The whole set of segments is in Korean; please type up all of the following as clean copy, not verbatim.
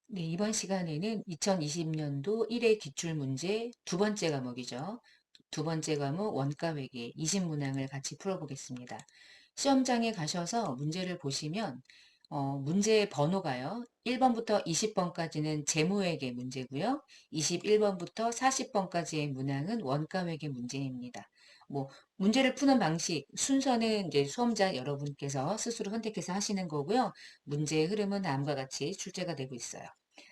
네, 이번 시간에는 2020년도 1회 기출문제 두 번째 과목이죠. 두 번째 과목 원가회계 20문항을 같이 풀어보겠습니다. 시험장에 가셔서 문제를 보시면 문제의 번호가요. 1번부터 20번까지는 재무회계 문제고요. 21번부터 40번까지의 문항은 원가회계 문제입니다. 뭐 문제를 푸는 방식, 순서는 이제 수험자 여러분께서 스스로 선택해서 하시는 거고요. 문제의 흐름은 다음과 같이 출제가 되고 있어요.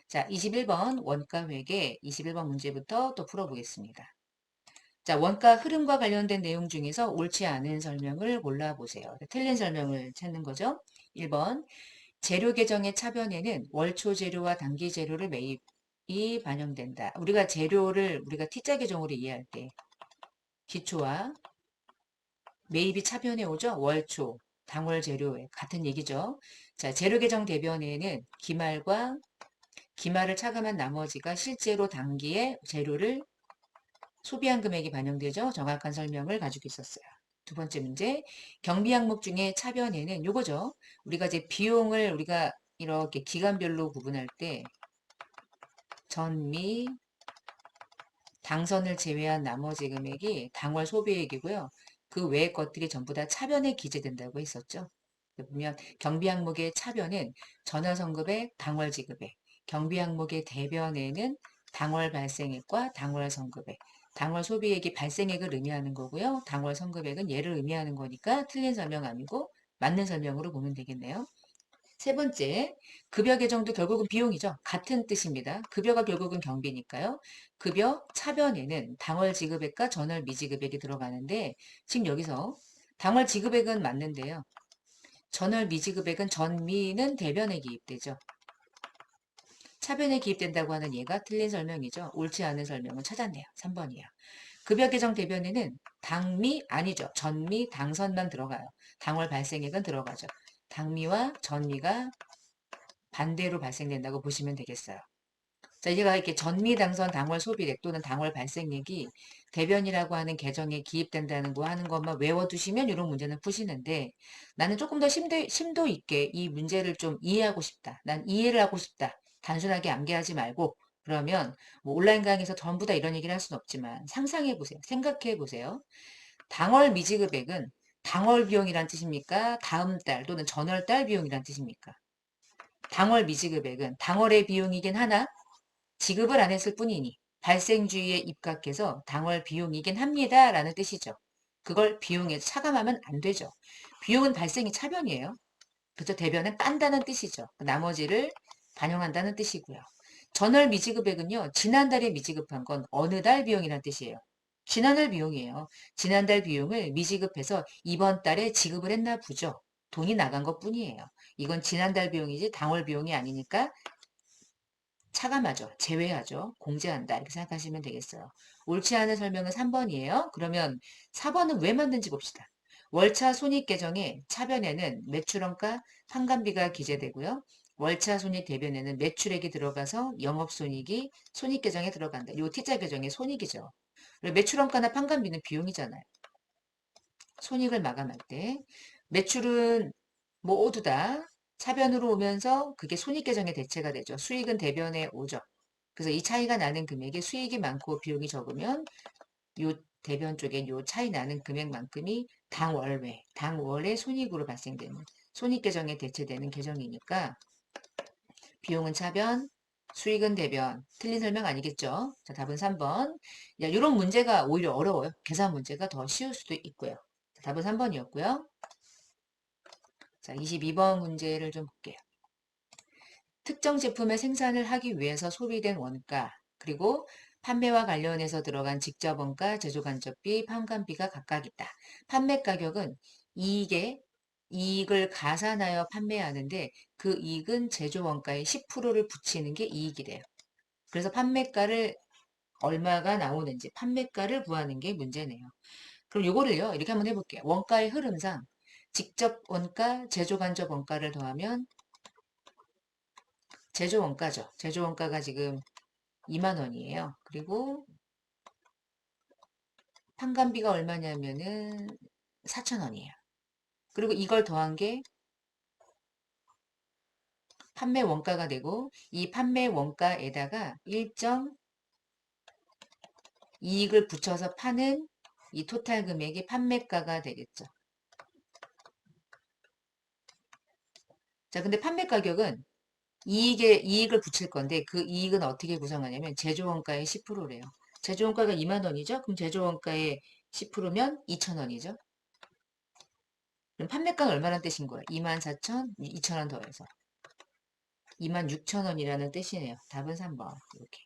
자, 21번 원가회계 21번 문제부터 또 풀어보겠습니다. 자, 원가 흐름과 관련된 내용 중에서 옳지 않은 설명을 골라보세요. 틀린 설명을 찾는 거죠. 1번 재료 계정의 차변에는 월초 재료와 단기 재료를 매입이 반영된다. 우리가 재료를 우리가 T자 계정으로 이해할 때 기초와 매입이 차변에 오죠. 월초, 당월 재료에 같은 얘기죠. 자, 재료 계정 대변에는 기말을 차감한 나머지가 실제로 단기에 재료를 소비한 금액이 반영되죠. 정확한 설명을 가지고 있었어요. 두 번째 문제, 경비 항목 중에 차변에는 요거죠. 우리가 이제 비용을 우리가 이렇게 기간별로 구분할 때 전미, 당선을 제외한 나머지 금액이 당월 소비액이고요. 그 외의 것들이 전부 다 차변에 기재된다고 했었죠. 보면 경비 항목의 차변은 전화선급액, 당월 지급액, 경비 항목의 대변에는 당월 발생액과 당월 선급액, 당월 소비액이 발생액을 의미하는 거고요. 당월 선급액은 얘를 의미하는 거니까 틀린 설명 아니고 맞는 설명으로 보면 되겠네요. 세 번째, 급여 계정도 결국은 비용이죠. 같은 뜻입니다. 급여가 결국은 경비니까요. 급여 차변에는 당월 지급액과 전월 미지급액이 들어가는데 지금 여기서 당월 지급액은 맞는데요. 전월 미지급액은 전미는 대변에 기입되죠. 차변에 기입된다고 하는 얘가 틀린 설명이죠. 옳지 않은 설명을 찾았네요. 3번이에요. 급여 계정 대변에는 당미 아니죠. 전미, 당선만 들어가요. 당월 발생액은 들어가죠. 당미와 전미가 반대로 발생된다고 보시면 되겠어요. 자, 제가 이렇게 전미당선 당월 소비액 또는 당월 발생액이 대변이라고 하는 계정에 기입된다는 거 하는 것만 외워두시면 이런 문제는 푸시는데 나는 조금 더 심도 있게 이 문제를 좀 이해하고 싶다. 난 이해를 하고 싶다. 단순하게 암기하지 말고 그러면 뭐 온라인 강의에서 전부 다 이런 얘기를 할 수는 없지만 상상해 보세요. 생각해 보세요. 당월 미지급액은 당월 비용이란 뜻입니까? 다음 달 또는 전월 달 비용이란 뜻입니까? 당월 미지급액은 당월의 비용이긴 하나 지급을 안 했을 뿐이니 발생주의에 입각해서 당월 비용이긴 합니다라는 뜻이죠. 그걸 비용에 차감하면 안 되죠. 비용은 발생이 차변이에요. 그죠? 대변은 깐다는 뜻이죠. 나머지를 반영한다는 뜻이고요. 전월 미지급액은요. 지난달에 미지급한 건 어느 달 비용이란 뜻이에요. 지난달 비용이에요. 지난달 비용을 미지급해서 이번 달에 지급을 했나 보죠. 돈이 나간 것 뿐이에요. 이건 지난달 비용이지 당월 비용이 아니니까 차감하죠. 제외하죠. 공제한다. 이렇게 생각하시면 되겠어요. 옳지 않은 설명은 3번이에요. 그러면 4번은 왜 맞는지 봅시다. 월차 손익 계정의 차변에는 매출원가 판관비가 기재되고요. 월차 손익 대변에는 매출액이 들어가서 영업손익이 손익 계정에 들어간다. 요 T자 계정의 손익이죠. 매출원가나 판관비는 비용이잖아요. 손익을 마감할 때 매출은 모두 다 차변으로 오면서 그게 손익 계정의 대체가 되죠. 수익은 대변에 오죠. 그래서 이 차이가 나는 금액이 수익이 많고 비용이 적으면 요 대변 쪽에 요 차이 나는 금액만큼이 당월의 손익으로 발생되는 손익 계정에 대체되는 계정이니까 비용은 차변, 수익은 대변. 틀린 설명 아니겠죠? 자, 답은 3번. 야, 이런 문제가 오히려 어려워요. 계산 문제가 더 쉬울 수도 있고요. 자, 답은 3번이었고요. 자, 22번 문제를 좀 볼게요. 특정 제품의 생산을 하기 위해서 소비된 원가, 그리고 판매와 관련해서 들어간 직접 원가, 제조 간접비, 판관비가 각각 있다. 판매 가격은 이익을 가산하여 판매하는데 그 이익은 제조 원가의 10%를 붙이는 게 이익이래요. 그래서 판매가를 얼마가 나오는지 판매가를 구하는 게 문제네요. 그럼 요거를요, 이렇게 한번 해볼게요. 원가의 흐름상 직접 원가, 제조 간접 원가를 더하면 제조 원가죠. 제조 원가가 지금 2만 원이에요. 그리고 판관비가 얼마냐면은 4천 원이에요. 그리고 이걸 더한 게 판매 원가가 되고 이 판매 원가에다가 일정 이익을 붙여서 파는 이 토탈 금액이 판매가가 되겠죠. 자, 근데 판매 가격은 이익을 붙일 건데 그 이익은 어떻게 구성하냐면 제조원가의 10%래요. 제조원가가 2만 원이죠? 그럼 제조원가의 10%면 2천 원이죠? 그럼 판매가는 얼마나 뜻인 거예요? 2만 4천, 2천 원 더해서 2만 6천 원이라는 뜻이네요. 답은 3번. 이렇게.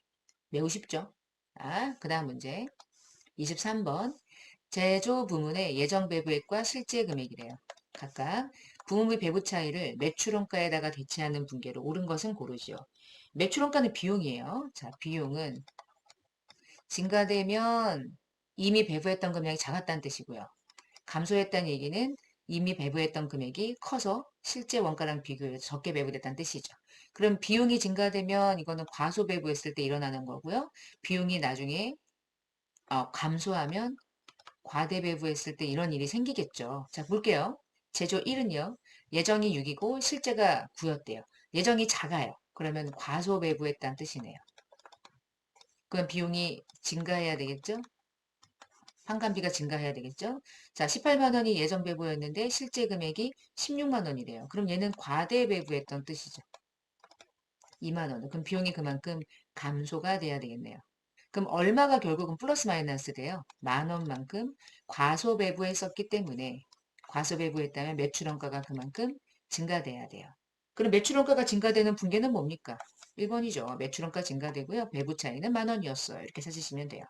매우 쉽죠? 아, 그 다음 문제. 23번. 제조 부문의 예정 배부액과 실제 금액이래요. 각각 부문의 배부 차이를 매출원가에다가 대체하는 분계로 옳은 것은 고르시오. 매출원가는 비용이에요. 자, 비용은 증가되면 이미 배부했던 금액이 작았다는 뜻이고요. 감소했다는 얘기는 이미 배부했던 금액이 커서 실제 원가랑 비교해서 적게 배부됐다는 뜻이죠. 그럼 비용이 증가되면 이거는 과소 배부했을 때 일어나는 거고요. 비용이 나중에 감소하면 과대 배부했을 때 이런 일이 생기겠죠. 자, 볼게요. 제조 1은요. 예정이 6이고 실제가 9였대요. 예정이 작아요. 그러면 과소 배부했다는 뜻이네요. 그럼 비용이 증가해야 되겠죠? 환관비가 증가해야 되겠죠? 자, 18만 원이 예정 배부였는데 실제 금액이 16만 원이래요. 그럼 얘는 과대 배부했던 뜻이죠. 2만 원. 그럼 비용이 그만큼 감소가 돼야 되겠네요. 그럼 얼마가 결국은 플러스 마이너스 돼요? 만 원만큼 과소 배부했었기 때문에 과소 배부했다면 매출원가가 그만큼 증가돼야 돼요. 그럼 매출원가가 증가되는 분계는 뭡니까? 1번이죠. 매출원가 증가되고요. 배부 차이는 만 원이었어요. 이렇게 찾으시면 돼요.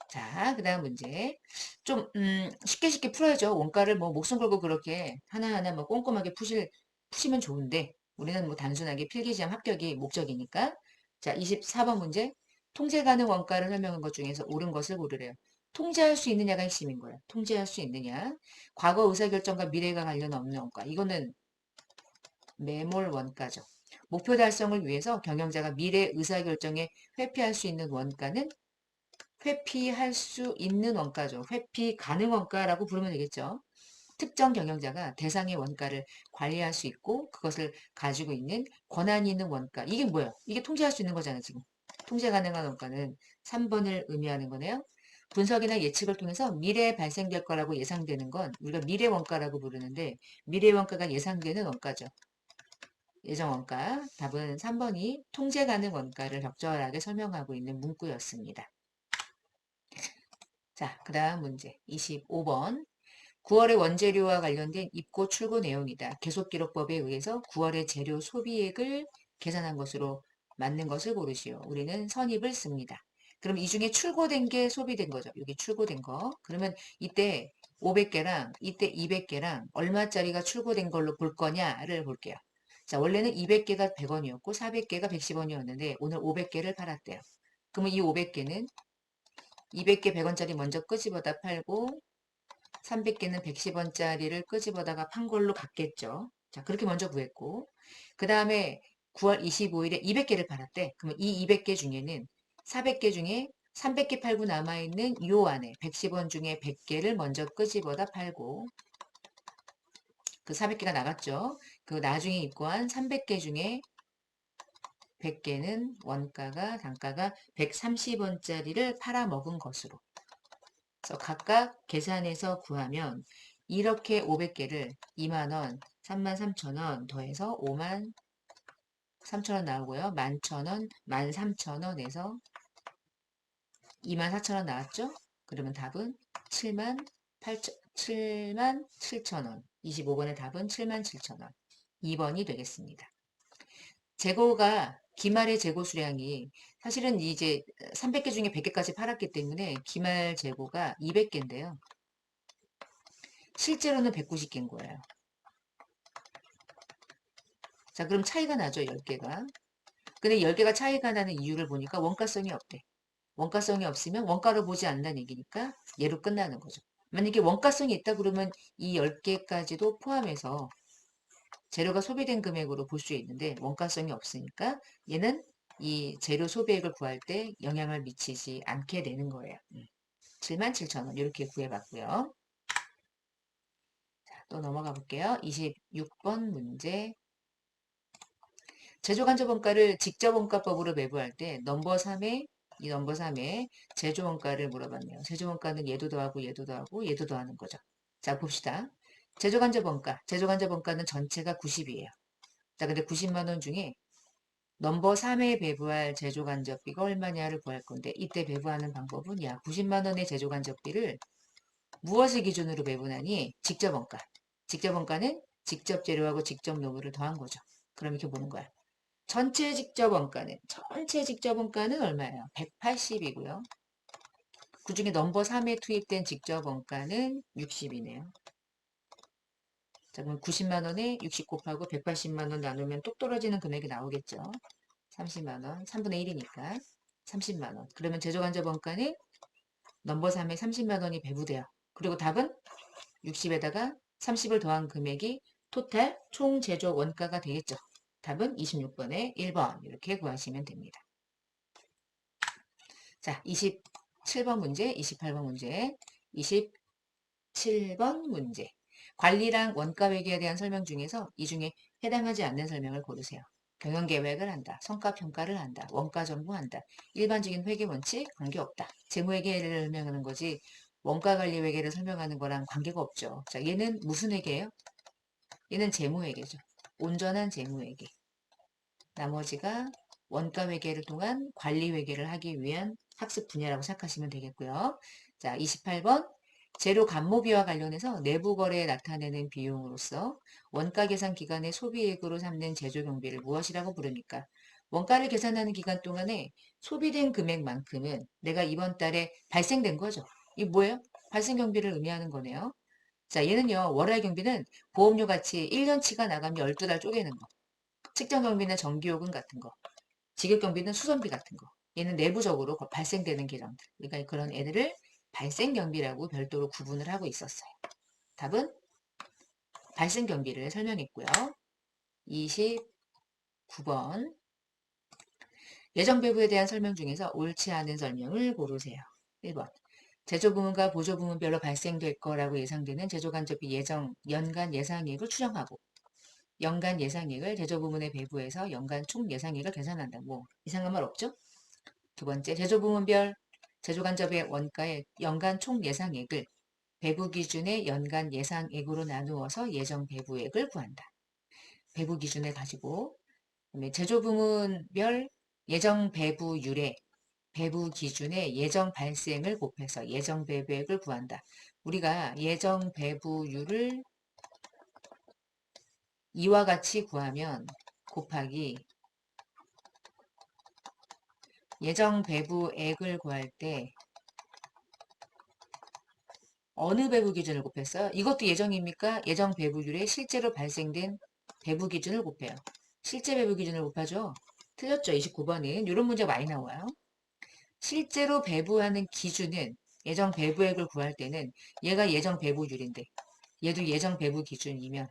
자, 그 다음 문제. 좀, 쉽게 풀어야죠. 원가를 뭐 목숨 걸고 그렇게 하나하나 뭐 꼼꼼하게 푸시면 좋은데, 우리는 뭐 단순하게 필기시험 합격이 목적이니까. 자, 24번 문제. 통제 가능 원가를 설명한 것 중에서 옳은 것을 고르래요. 통제할 수 있느냐가 핵심인 거예요. 통제할 수 있느냐. 과거 의사결정과 미래가 관련 없는 원가. 이거는 매몰 원가죠. 목표 달성을 위해서 경영자가 미래 의사결정에 회피할 수 있는 원가는 회피할 수 있는 원가죠. 회피 가능 원가라고 부르면 되겠죠. 특정 경영자가 대상의 원가를 관리할 수 있고 그것을 가지고 있는 권한이 있는 원가. 이게 뭐예요? 이게 통제할 수 있는 거잖아요, 지금. 통제 가능한 원가는 3번을 의미하는 거네요. 분석이나 예측을 통해서 미래에 발생될 거라고 예상되는 건 우리가 미래 원가라고 부르는데 미래 원가가 예상되는 원가죠. 예정 원가. 답은 3번이 통제 가능 원가를 적절하게 설명하고 있는 문구였습니다. 자, 그 다음 문제 25번. 9월의 원재료와 관련된 입고 출고 내용이다. 계속기록법에 의해서 9월의 재료 소비액을 계산한 것으로 맞는 것을 고르시오. 우리는 선입을 씁니다. 그럼 이 중에 출고된 게 소비된 거죠. 여기 출고된 거. 그러면 이때 500개랑 이때 200개랑 얼마짜리가 출고된 걸로 볼 거냐를 볼게요. 자, 원래는 200개가 100원이었고 400개가 110원이었는데 오늘 500개를 팔았대요. 그러면 이 500개는 200개 100원짜리 먼저 끄집어다 팔고 300개는 110원짜리를 끄집어다가 판 걸로 갔겠죠. 자, 그렇게 먼저 구했고 그 다음에 9월 25일에 200개를 팔았대. 그러면 이 200개 중에는 400개 중에 300개 팔고 남아있는 요 안에 110원 중에 100개를 먼저 끄집어다 팔고 그 400개가 나갔죠. 그 나중에 입고한 300개 중에 100개는 단가가 130원짜리를 팔아먹은 것으로. 그래서 각각 계산해서 구하면 이렇게 500개를 2만원, 33,000원 더해서 5만 3천원 나오고요. 11,000원, 13,000원에서 24,000원 나왔죠? 그러면 답은 7만 7천원. 25번의 답은 7만 7천원. 2번이 되겠습니다. 재고가 기말의 재고 수량이 사실은 이제 300개 중에 100개까지 팔았기 때문에 기말 재고가 200개인데요. 실제로는 190개인 거예요. 자, 그럼 차이가 나죠, 10개가. 근데 10개가 차이가 나는 이유를 보니까 원가성이 없대. 원가성이 없으면 원가로 보지 않는다는 얘기니까 얘로 끝나는 거죠. 만약에 원가성이 있다 그러면 이 10개까지도 포함해서 재료가 소비된 금액으로 볼 수 있는데 원가성이 없으니까 얘는 이 재료 소비액을 구할 때 영향을 미치지 않게 되는 거예요. 77,000원 이렇게 구해봤고요. 자, 또 넘어가 볼게요. 26번 문제 제조간접원가를 직접원가법으로 배부할 때 넘버 3에 이 넘버 3에 제조원가를 물어봤네요. 제조원가는 얘도 더하고 얘도 더하고 얘도 더하는 거죠. 자, 봅시다. 제조간접원가. 제조간접원가는 전체가 90이에요. 자, 근데 90만 원 중에 넘버 3에 배부할 제조간접비가 얼마냐를 구할 건데 이때 배부하는 방법은 90만 원의 제조간접비를 무엇을 기준으로 배분하니? 직접원가. 직접원가는 직접 재료하고 직접 노무를 더한 거죠. 그럼 이렇게 보는 거야. 전체 직접원가는 얼마예요? 180이고요. 그 중에 넘버 3에 투입된 직접원가는 60이네요. 자, 그럼 90만 원에 60 곱하고 180만 원 나누면 똑 떨어지는 금액이 나오겠죠. 30만 원, 3분의 1이니까 30만 원. 그러면 제조간접원가는 넘버 3에 30만 원이 배부돼요. 그리고 답은 60에다가 30을 더한 금액이 토탈 총 제조 원가가 되겠죠. 답은 26번에 1번 이렇게 구하시면 됩니다. 자, 27번 문제, 28번 문제, 27번 문제. 관리랑 원가회계에 대한 설명 중에서 이 중에 해당하지 않는 설명을 고르세요. 경영계획을 한다, 성과평가를 한다, 원가정보한다, 일반적인 회계원칙 관계없다. 재무회계를 설명하는 거지 원가관리회계를 설명하는 거랑 관계가 없죠. 자, 얘는 무슨 회계예요? 얘는 재무회계죠. 온전한 재무회계. 나머지가 원가회계를 통한 관리회계를 하기 위한 학습 분야라고 생각하시면 되겠고요. 자, 28번. 재료 감모비와 관련해서 내부 거래에 나타내는 비용으로서 원가 계산 기간의 소비액으로 삼는 제조 경비를 무엇이라고 부릅니까? 원가를 계산하는 기간 동안에 소비된 금액만큼은 내가 이번 달에 발생된 거죠. 이게 뭐예요? 발생 경비를 의미하는 거네요. 자, 얘는요. 월할 경비는 보험료 같이 1년치가 나가면 12달 쪼개는 거. 측정 경비는 전기요금 같은 거. 직역 경비는 수선비 같은 거. 얘는 내부적으로 발생되는 계정들. 그러니까 그런 애들을 발생 경비라고 별도로 구분을 하고 있었어요. 답은 발생 경비를 설명했고요. 29번. 예정 배부에 대한 설명 중에서 옳지 않은 설명을 고르세요. 1번. 제조 부문과 보조 부문별로 발생될 거라고 예상되는 제조 간접비 연간 예상액을 추정하고 연간 예상액을 제조 부문에 배부해서 연간 총 예상액을 계산한다. 뭐 이상한 말 없죠? 두 번째, 제조 부문별 제조 간접의 원가의 연간 총 예상액을 배부 기준의 연간 예상액으로 나누어서 예정 배부액을 구한다. 배부 기준을 가지고 그다음에 제조 부문별 예정 배부율의 배부 기준의 예정 발생을 곱해서 예정 배부액을 구한다. 우리가 예정 배부율을 이와 같이 구하면 곱하기 예정 배부액을 구할 때 어느 배부 기준을 곱했어요? 이것도 예정입니까? 예정 배부율에 실제로 발생된 배부 기준을 곱해요. 실제 배부 기준을 곱하죠? 틀렸죠? 29번은. 이런 문제가 많이 나와요. 실제로 배부하는 기준은 예정 배부액을 구할 때는 얘가 예정 배부율인데 얘도 예정 배부 기준이면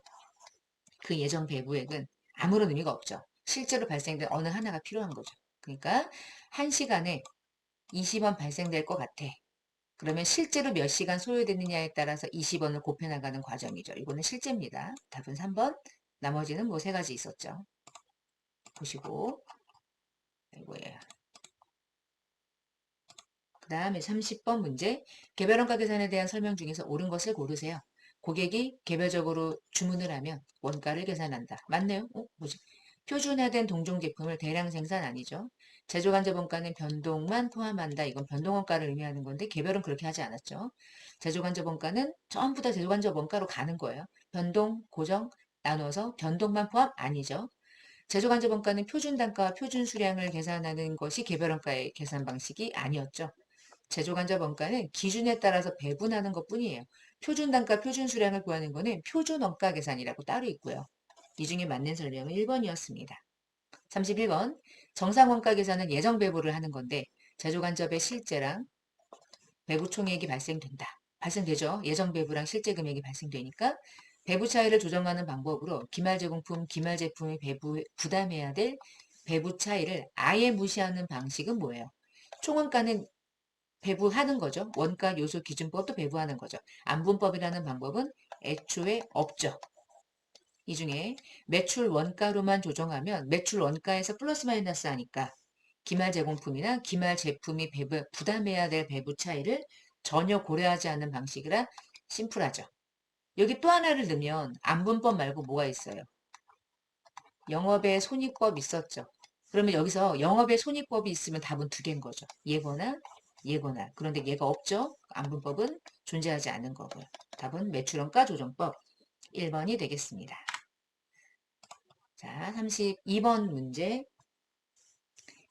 그 예정 배부액은 아무런 의미가 없죠. 실제로 발생된 어느 하나가 필요한 거죠. 그러니까 1시간에 20원 발생될 것 같아. 그러면 실제로 몇 시간 소요되느냐에 따라서 20원을 곱해 나가는 과정이죠. 이거는 실제입니다. 답은 3번. 나머지는 뭐 세 가지 있었죠. 보시고 이거예요. 그 다음에 30번 문제. 개별원가 계산에 대한 설명 중에서 옳은 것을 고르세요. 고객이 개별적으로 주문을 하면 원가를 계산한다. 맞네요? 뭐지? 표준화된 동종 제품을 대량 생산 아니죠. 제조간접 원가는 변동만 포함한다. 이건 변동원가를 의미하는 건데 개별은 그렇게 하지 않았죠. 제조간접 원가는 전부 다 제조간접 원가로 가는 거예요. 변동, 고정 나눠서 변동만 포함 아니죠. 제조간접 원가는 표준 단가와 표준 수량을 계산하는 것이 개별원가의 계산 방식이 아니었죠. 제조간접 원가는 기준에 따라서 배분하는 것뿐이에요. 표준 단가, 표준 수량을 구하는 거는 표준 원가 계산이라고 따로 있고요. 이 중에 맞는 설명은 1번이었습니다. 31번. 정상 원가 계산은 예정 배부를 하는 건데 제조간접의 실제랑 배부 총액이 발생된다. 발생되죠. 예정 배부랑 실제 금액이 발생되니까 배부 차이를 조정하는 방법으로 기말 제공품, 기말 제품의 배부 부담해야 될 배부 차이를 아예 무시하는 방식은 뭐예요? 총원가는 배부하는 거죠. 원가 요소 기준법도 배부하는 거죠. 안분법이라는 방법은 애초에 없죠. 이 중에 매출 원가로만 조정하면 매출 원가에서 플러스 마이너스 하니까 기말 제공품이나 기말 제품이 부담해야 될 배부 차이를 전혀 고려하지 않는 방식이라 심플하죠. 여기 또 하나를 넣으면 안분법 말고 뭐가 있어요? 영업의 손익법 있었죠. 그러면 여기서 영업의 손익법이 있으면 답은 두 개인 거죠. 예거나 예거나. 그런데 얘가 없죠. 안분법은 존재하지 않는 거고요. 답은 매출원가 조정법 1번이 되겠습니다. 자, 32번 문제.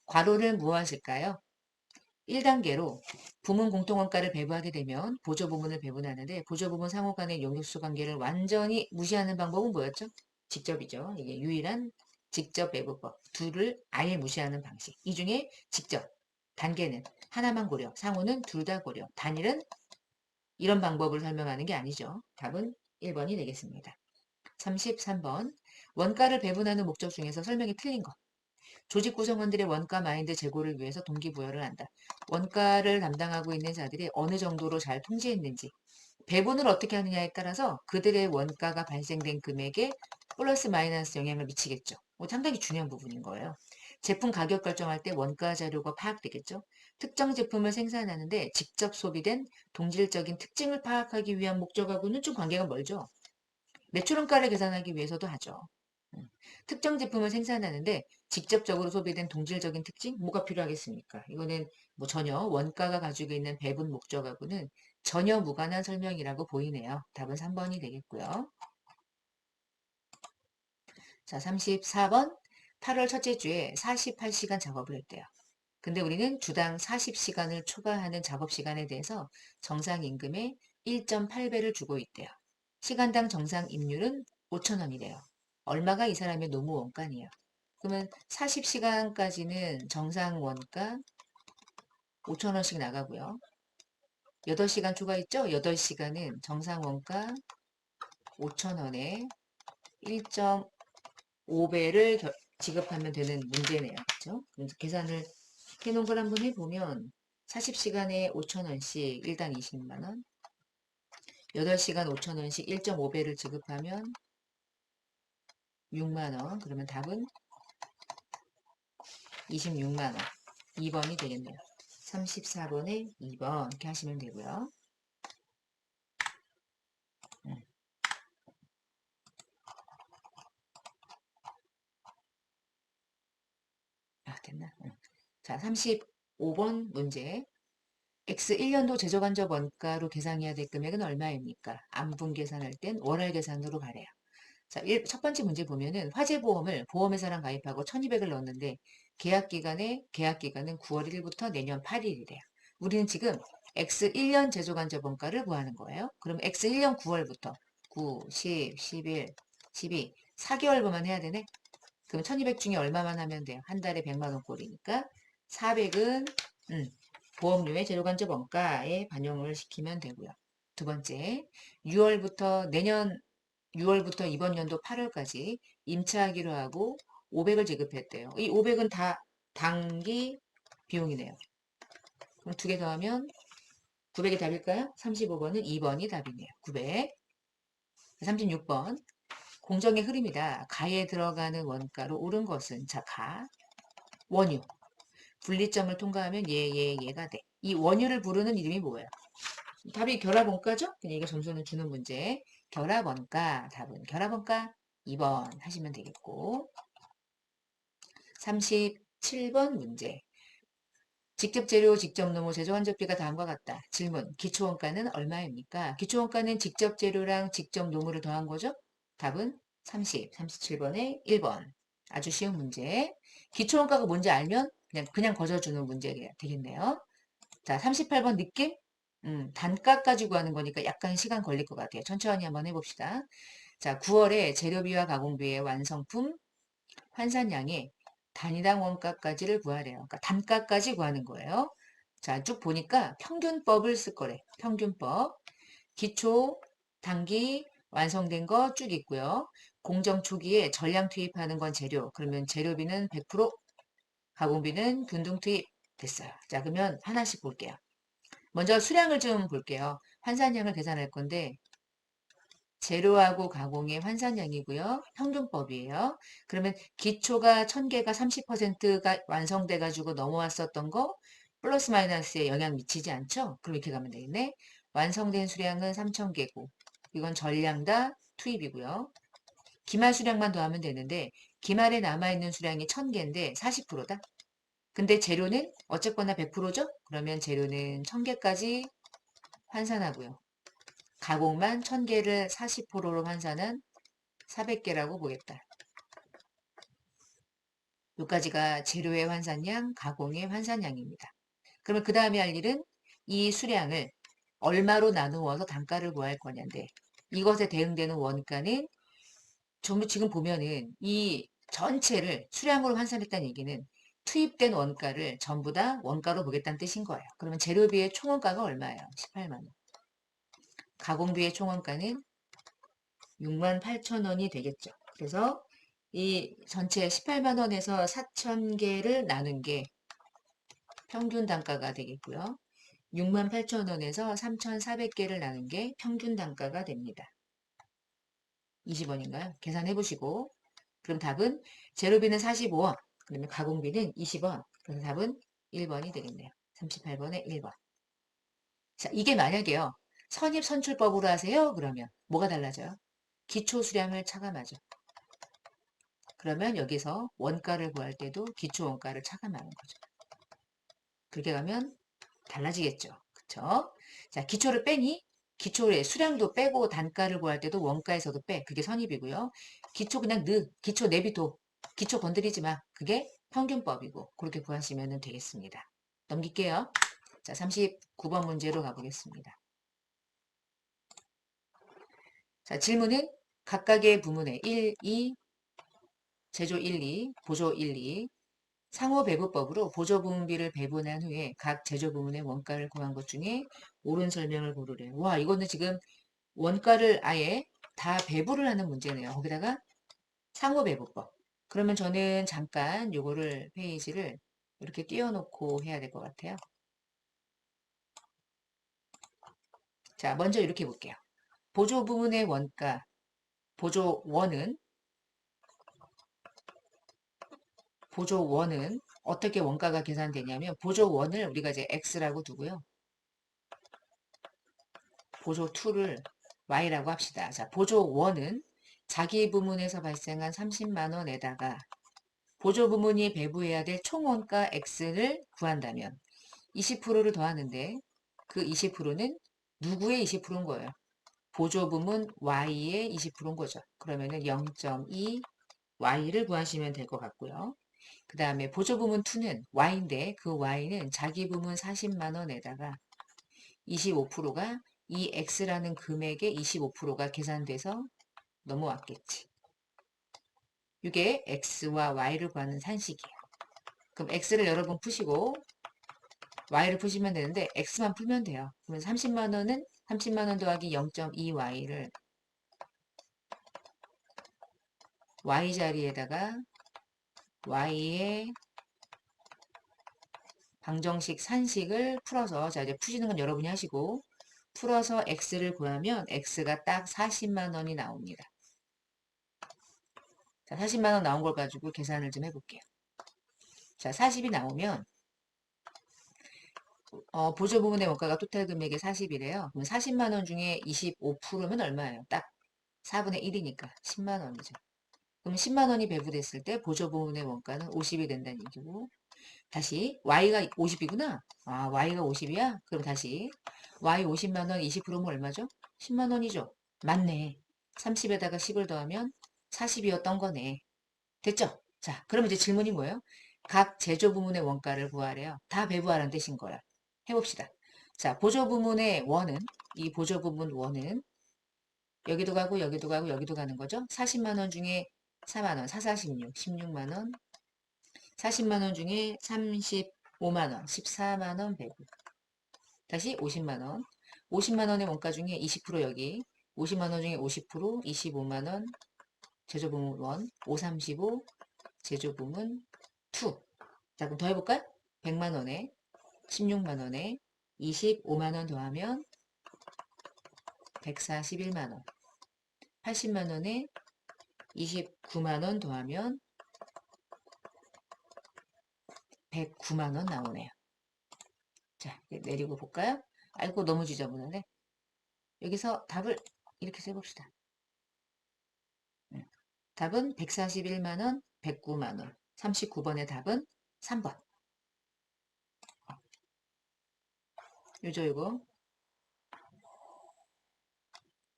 괄호를 무엇일까요? 1단계로 부문 공통원가를 배분하게 되면 보조부문을 배분하는데 보조부문 상호 간의 용역수 관계를 완전히 무시하는 방법은 뭐였죠? 직접이죠. 이게 유일한 직접 배분법. 둘을 아예 무시하는 방식. 이 중에 직접, 단계는 하나만 고려, 상호는 둘 다 고려, 단일은 이런 방법을 설명하는 게 아니죠. 답은 1번이 되겠습니다. 33번 원가를 배분하는 목적 중에서 설명이 틀린 것. 조직 구성원들의 원가 마인드 제고를 위해서 동기부여를 한다. 원가를 담당하고 있는 자들이 어느 정도로 잘 통제했는지 배분을 어떻게 하느냐에 따라서 그들의 원가가 발생된 금액에 플러스 마이너스 영향을 미치겠죠. 상당히 중요한 부분인 거예요. 제품 가격 결정할 때 원가 자료가 파악되겠죠. 특정 제품을 생산하는데 직접 소비된 동질적인 특징을 파악하기 위한 목적하고는 좀 관계가 멀죠. 매출원가를 계산하기 위해서도 하죠. 음. 특정 제품을 생산하는데 직접적으로 소비된 동질적인 특징? 뭐가 필요하겠습니까? 이거는 뭐 전혀 원가가 가지고 있는 배분 목적하고는 전혀 무관한 설명이라고 보이네요. 답은 3번이 되겠고요. 자, 34번 8월 첫째 주에 48시간 작업을 했대요. 근데 우리는 주당 40시간을 초과하는 작업 시간에 대해서 정상 임금의 1.8배를 주고 있대요. 시간당 정상 임률은 5,000원이래요. 얼마가 이 사람의 노무 원가니에요. 그러면 40시간까지는 정상 원가 5,000원씩 나가고요. 8시간 추가했죠? 8시간은 정상 원가 5,000원에 1.5배를 지급하면 되는 문제네요. 그렇죠? 그래서 계산을 해놓은 걸 한번 해보면 40시간에 5,000원씩 일당 20만원, 8시간 5,000원씩 1.5배를 지급하면 6만원. 그러면 답은 26만원. 2번이 되겠네요. 34번에 2번 이렇게 하시면 되고요. 됐나? 자, 35번 문제. X 1년도 제조간접 원가로 계상해야 될 금액은 얼마입니까? 안분 계산할 땐 월할 계산으로 가래요. 자, 첫 번째 문제 보면은 화재보험을 보험회사랑 가입하고 1200을 넣었는데 계약기간은 9월 1일부터 내년 8일이래요. 우리는 지금 X 1년 제조간접 원가를 구하는 거예요. 그럼 X 1년 9월부터 9, 10, 11, 12, 4개월만 해야 되네. 그럼 1200 중에 얼마만 하면 돼요? 한 달에 100만원 꼴이니까 400은 보험료의 제로간접 원가에 반영을 시키면 되고요. 두 번째, 6월부터 이번 연도 8월까지 임차하기로 하고 500을 지급했대요. 이 500은 다 당기 비용이네요. 그럼 두 개 더하면 900이 답일까요? 35번은 2번이 답이네요. 900. 36번. 공정의 흐름이다. 가에 들어가는 원가로 오른 것은 자, 원유. 분리점을 통과하면 얘가 돼. 이 원유를 부르는 이름이 뭐예요? 답이 결합원가죠? 그냥 이거 점수는 주는 문제. 결합원가. 답은 결합원가 2번 하시면 되겠고. 37번 문제. 직접 재료, 직접 노무, 제조 환전비가 다음과 같다. 질문. 기초원가는 얼마입니까? 기초원가는 직접 재료랑 직접 노무를 더한 거죠? 답은 37번에 1번. 아주 쉬운 문제. 기초원가가 뭔지 알면 그냥 거저주는 문제가 되겠네요. 자, 38번 느낌? 단가 가지고 하는 거니까 약간 시간 걸릴 것 같아요. 천천히 한번 해봅시다. 자, 9월에 재료비와 가공비의 완성품 환산량의 단위당 원가까지를 구하래요. 그러니까 단가까지 구하는 거예요. 자, 쭉 보니까 평균법을 쓸 거래. 평균법. 기초, 단기, 완성된 거 쭉 있고요. 공정 초기에 전량 투입하는 건 재료. 그러면 재료비는 100%, 가공비는 균등 투입. 됐어요. 자, 그러면 하나씩 볼게요. 먼저 수량을 좀 볼게요. 환산량을 계산할 건데 재료하고 가공의 환산량이고요. 평균법이에요. 그러면 기초가 1000개가 30%가 완성돼 가지고 넘어왔었던 거 플러스 마이너스에 영향 미치지 않죠? 그럼 이렇게 가면 되겠네. 완성된 수량은 3000개고 이건 전량 다 투입이고요. 기말 수량만 더하면 되는데 기말에 남아있는 수량이 1000개인데 40%다. 근데 재료는 어쨌거나 100%죠? 그러면 재료는 1000개까지 환산하고요. 가공만 1000개를 40%로 환산한 400개라고 보겠다. 여기까지가 재료의 환산량, 가공의 환산량입니다. 그러면 그 다음에 할 일은 이 수량을 얼마로 나누어서 단가를 구할 거냐인데 이것에 대응되는 원가는 전부 지금 보면은 이 전체를 수량으로 환산했다는 얘기는 투입된 원가를 전부 다 원가로 보겠다는 뜻인 거예요. 그러면 재료비의 총원가가 얼마예요? 18만 원. 가공비의 총원가는 68,000원이 되겠죠. 그래서 이 전체 18만 원에서 4,000개를 나눈 게 평균 단가가 되겠고요. 68,000원에서 3,400개를 나눈 게 평균 단가가 됩니다. 20원인가요? 계산해 보시고 그럼 답은 재료비는 45원, 그러면 가공비는 20원. 그래서 답은 1번이 되겠네요. 38번에 1번. 자, 이게 만약에요. 선입선출법으로 하세요. 그러면 뭐가 달라져요? 기초 수량을 차감하죠. 그러면 여기서 원가를 구할 때도 기초 원가를 차감하는 거죠. 그렇게 가면 달라지겠죠. 그쵸? 자, 기초를 빼니 기초의 수량도 빼고 단가를 구할 때도 원가에서도 빼. 그게 선입이고요. 기초 그냥 기초 내비둬. 기초 건드리지 마. 그게 평균법이고 그렇게 구하시면 되겠습니다. 넘길게요. 자, 39번 문제로 가보겠습니다. 자, 질문은 각각의 부문에 1, 2, 제조 1, 2, 보조 1, 2, 상호 배분법으로 보조 부문비를 배분한 후에 각 제조 부문의 원가를 구한 것 중에 옳은 설명을 고르래. 와, 이거는 지금 원가를 아예 다 배분을 하는 문제네요. 거기다가 상호 배분법. 그러면 저는 잠깐 요거를 페이지를 이렇게 띄워놓고 해야 될 것 같아요. 자, 먼저 이렇게 볼게요. 보조 부문의 원가, 보조 원은 어떻게 원가가 계산되냐면 보조 원을 우리가 이제 X라고 두고요. 보조 2를 Y라고 합시다. 자, 보조 원은 자기 부문에서 발생한 30만 원에다가 보조 부문이 배부해야 될 총원가 X를 구한다면 20%를 더하는데 그 20%는 누구의 20%인 거예요? 보조 부문 Y의 20%인 거죠. 그러면은 0.2 Y를 구하시면 될 것 같고요. 그 다음에 보조 부문 2는 Y인데 그 Y는 자기 부문 40만 원에다가 25%가 이 X라는 금액의 25%가 계산돼서 넘어왔겠지. 이게 X와 Y를 구하는 산식이에요. 그럼 X를 여러분 푸시고 Y를 푸시면 되는데 X만 풀면 돼요. 그러면 30만 원은 30만 원 더하기 0.2Y를 Y 자리에다가 Y의 방정식 산식을 풀어서 자 이제 푸시는 건 여러분이 하시고 풀어서 X를 구하면 X가 딱 40만 원이 나옵니다. 자, 40만 원 나온 걸 가지고 계산을 좀 해볼게요. 자, 40이 나오면 보조 부문의 원가가 토탈 금액의 40이래요. 그럼 40만 원 중에 25%면 얼마예요? 딱 4분의 1이니까 10만 원이죠. 그럼 10만 원이 배분됐을 때 보조 부문의 원가는 50이 된다는 얘기고 다시 Y가 50이구나. 아, Y가 50이야? 그럼 다시 Y 50만 원 20%면 얼마죠? 10만 원이죠. 맞네. 30에다가 10을 더하면 40이었던 거네. 됐죠? 자, 그럼 이제 질문이 뭐예요? 각 제조 부문의 원가를 구하래요. 다 배부하라는 뜻인 거야. 해봅시다. 자, 보조 부문의 원은 이 보조 부문 원은 여기도 가고 여기도 가고 여기도 가는 거죠. 40만 원 중에 4만 원, 4, 46, 16만 원. 40만 원 중에 35만 원, 14만 원 배부. 다시 50만 원. 50만 원의 원가 중에 20% 여기. 50만 원 중에 50%, 25만 원 제조 부문 원, 5, 35 제조 부문 2. 자, 그럼 더 해볼까요? 100만 원에 16만 원에 25만 원 더하면 141만 원. 80만 원에 29만 원 더하면 109만 원 나오네요. 자, 내리고 볼까요? 아이고, 너무 지저분하네. 여기서 답을 이렇게 써봅시다. 답은 141만 원, 109만 원. 39번의 답은 3번. 요죠, 이거.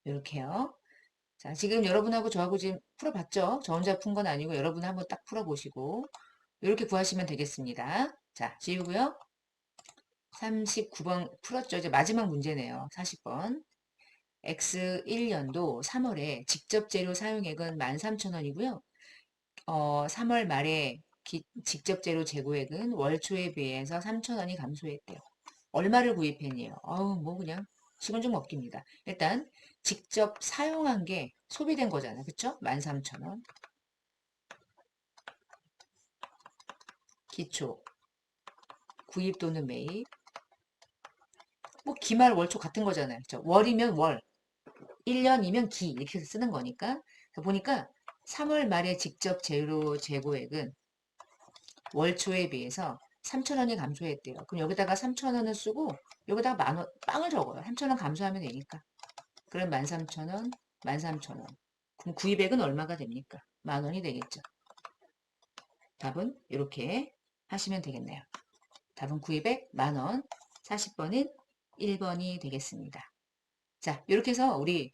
이렇게요. 자, 지금 여러분하고 저하고 지금 풀어봤죠? 저 혼자 푼 건 아니고 여러분 한번 딱 풀어보시고 이렇게 구하시면 되겠습니다. 자, 지우고요. 39번 풀었죠? 이제 마지막 문제네요. 40번. X1년도 3월에 직접 재료 사용액은 13,000원이고요. 3월 말에 직접 재료 재고액은 월 초에 비해서 3,000원이 감소했대요. 얼마를 구입했니요? 뭐 그냥 식은 죽 먹깁니다. 일단 직접 사용한 게 소비된 거잖아요. 그쵸? 13,000원. 기초. 구입 또는 매입. 뭐 기말 월초 같은 거잖아요. 그쵸? 월이면 월. 1년이면 기. 이렇게 해서 쓰는 거니까. 보니까 3월 말에 직접 재료 재고액은 월 초에 비해서 3,000원이 감소했대요. 그럼 여기다가 3,000원을 쓰고 여기다가 만 원, 빵을 적어요. 3,000원 감소하면 되니까. 그럼 13,000원, 13,000원. 그럼 구입액은 얼마가 됩니까? 만 원이 되겠죠. 답은 이렇게 하시면 되겠네요. 답은 구입액 만 원, 40번은 1번이 되겠습니다. 자, 이렇게 해서 우리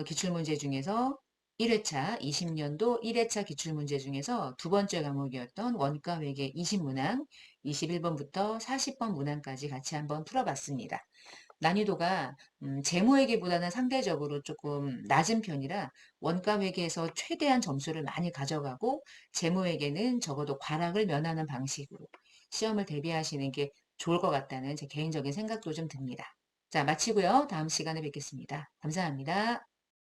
기출문제 중에서 1회차 20년도 1회차 기출문제 중에서 두 번째 과목이었던 원가 회계 20문항 21번부터 40번 문항까지 같이 한번 풀어봤습니다. 난이도가 재무회계보다는 상대적으로 조금 낮은 편이라 원가회계에서 최대한 점수를 많이 가져가고 재무회계는 적어도 과락을 면하는 방식으로 시험을 대비하시는 게 좋을 것 같다는 제 개인적인 생각도 좀 듭니다. 자, 마치고요. 다음 시간에 뵙겠습니다. 감사합니다.